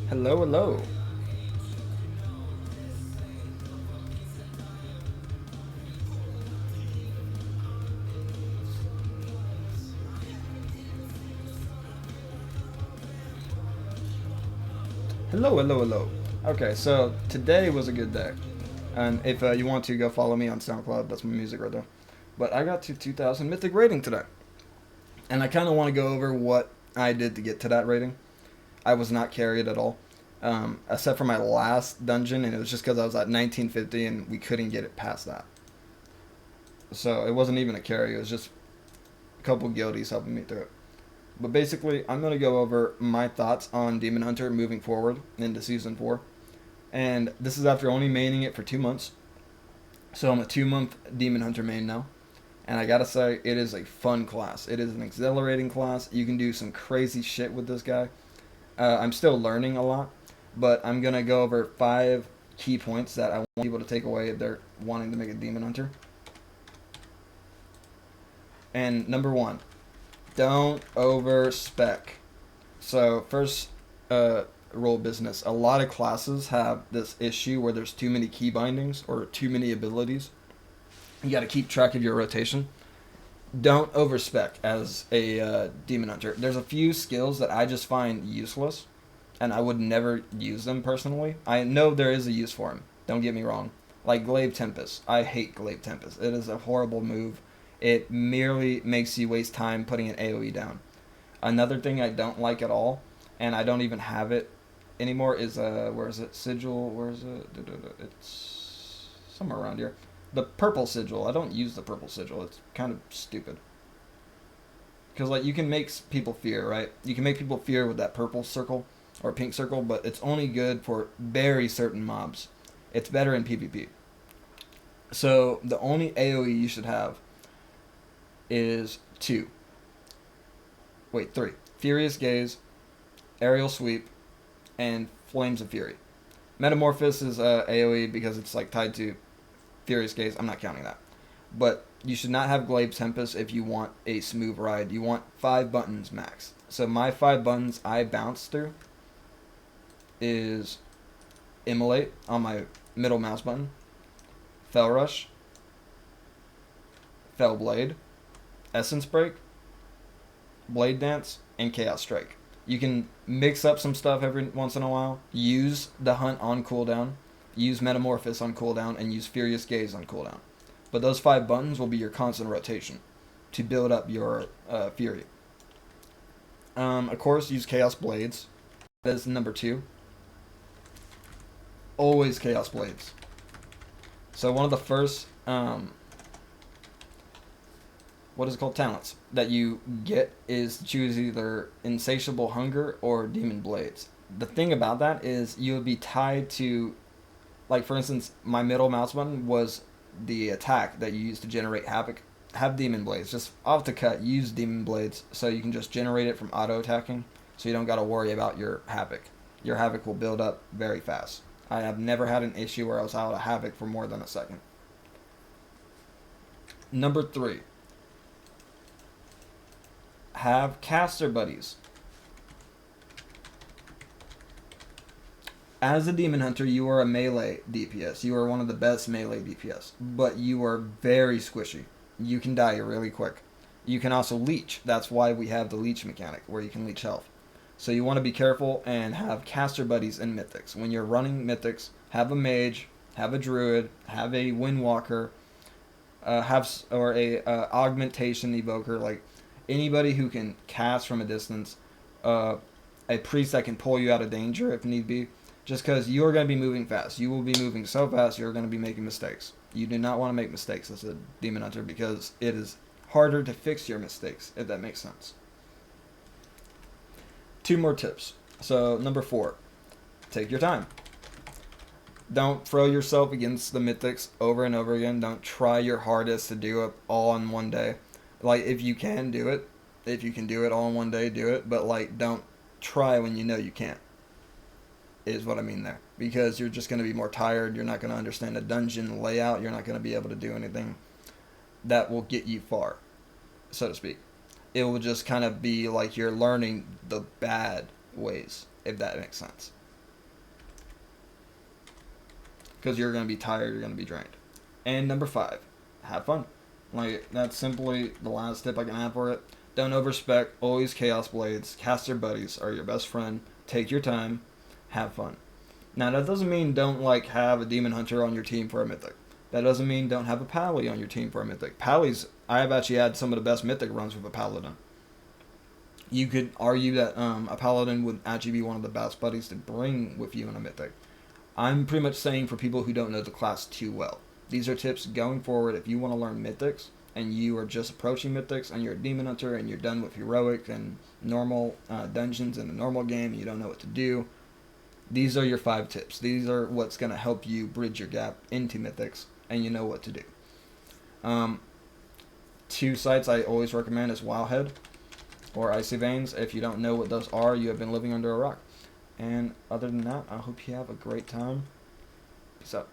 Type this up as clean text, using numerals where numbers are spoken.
Hello, hello. Hello, hello, hello. Okay, so today was a good day. And if you want to, go follow me on SoundCloud. That's my music right there. But I got to 2,000 mythic rating today. And I kind of want to go over what I did to get to that rating. I was not carried at all. Except for my last dungeon, and it was just because I was at 1950 and we couldn't get it past that. So it wasn't even a carry, it was just a couple guildies helping me through it. But basically, I'm going to go over my thoughts on Demon Hunter moving forward into Season 4. And this is after only maining it for 2 months. So I'm a 2 month Demon Hunter main now. And I gotta say, it is a fun class. It is an exhilarating class. You can do some crazy shit with this guy. I'm still learning a lot, but I'm gonna go over 5 key points that I want people to take away if they're wanting to make a Demon Hunter. And number one, don't over spec. So first, rule of business. A lot of classes have this issue where there's too many key bindings or too many abilities. You got to keep track of your rotation. Don't overspec as a demon hunter. There's a few skills that I just find useless, and I would never use them personally. I know there is a use for them. Don't get me wrong. Like Glaive Tempest. I hate Glaive Tempest. It is a horrible move. It merely makes you waste time putting an AoE down. Another thing I don't like at all, and I don't even have it anymore, is where is it? Sigil. Where is it? It's somewhere around here. The purple sigil. I don't use the purple sigil. It's kind of stupid. Because like you can make people fear, right? You can make people fear with that purple circle or pink circle, but it's only good for very certain mobs. It's better in PvP. So the only AoE you should have is two. Wait, three. Furious Gaze, Aerial Sweep, and Flames of Fury. Metamorphosis is AoE because it's like tied to Furious Gaze. I'm not counting that. But you should not have Glaive Tempest if you want a smooth ride. You want 5 buttons max. So my 5 buttons I bounce through is Immolate on my middle mouse button, Fell Rush, Fell Blade, Essence Break, Blade Dance, and Chaos Strike. You can mix up some stuff every once in a while. Use the Hunt on cooldown, use Metamorphosis on cooldown, and use Furious Gaze on cooldown. But those 5 buttons will be your constant rotation to build up your Fury. Of course, use Chaos Blades. That is number two. Always Chaos Blades. So one of the first what is it called, talents that you get is to choose either Insatiable Hunger or Demon Blades. The thing about that is you would be tied to, like for instance, my middle mouse button was the attack that you use to generate havoc. Have Demon Blades. Just off the cut, use Demon Blades so you can just generate it from auto attacking, so you don't got to worry about your havoc. Your havoc will build up very fast. I have never had an issue where I was out of havoc for more than a second. Number three, have caster buddies. As a demon hunter, you are a melee DPS. You are one of the best melee DPS, but you are very squishy. You can die really quick. You can also leech. That's why we have the leech mechanic, where you can leech health. So you want to be careful and have caster buddies in mythics. When you're running mythics, have a mage, have a druid, have a windwalker, have or a augmentation evoker, like anybody who can cast from a distance, a priest that can pull you out of danger if need be. Just because you are going to be moving fast, you will be moving so fast, you're going to be making mistakes. You do not want to make mistakes as a demon hunter because it is harder to fix your mistakes, if that makes sense. Two more tips. So number four, take your time. Don't throw yourself against the mythics over and over again. Don't try your hardest to do it all in one day. Like if you can do it, if you can do it all in one day, do it. But like don't try when you know you can't. Is what I mean there. Because you're just going to be more tired. You're not going to understand the dungeon layout. You're not going to be able to do anything that will get you far, so to speak. It will just kind of be like you're learning the bad ways, if that makes sense. because you're going to be tired, you're going to be drained. And number 5, have fun. Like, that's simply the last tip I can have for it. Don't overspec, always Chaos Blades, caster buddies are your best friend. Take your time, have fun. Now, that doesn't mean don't, like, have a Demon Hunter on your team for a Mythic. That doesn't mean don't have a Pally on your team for a Mythic. Pallies, I have actually had some of the best Mythic runs with a Paladin. You could argue that a Paladin would actually be one of the best buddies to bring with you in a Mythic. I'm pretty much saying for people who don't know the class too well. These are tips going forward if you want to learn Mythics and you are just approaching Mythics and you're a Demon Hunter and you're done with Heroic and normal dungeons in the normal game and you don't know what to do. These are your 5 tips. These are what's going to help you bridge your gap into Mythics and you know what to do. 2 sites I always recommend is Wildhead or Icy Veins. If you don't know what those are, you have been living under a rock. And other than that, I hope you have a great time. Peace out.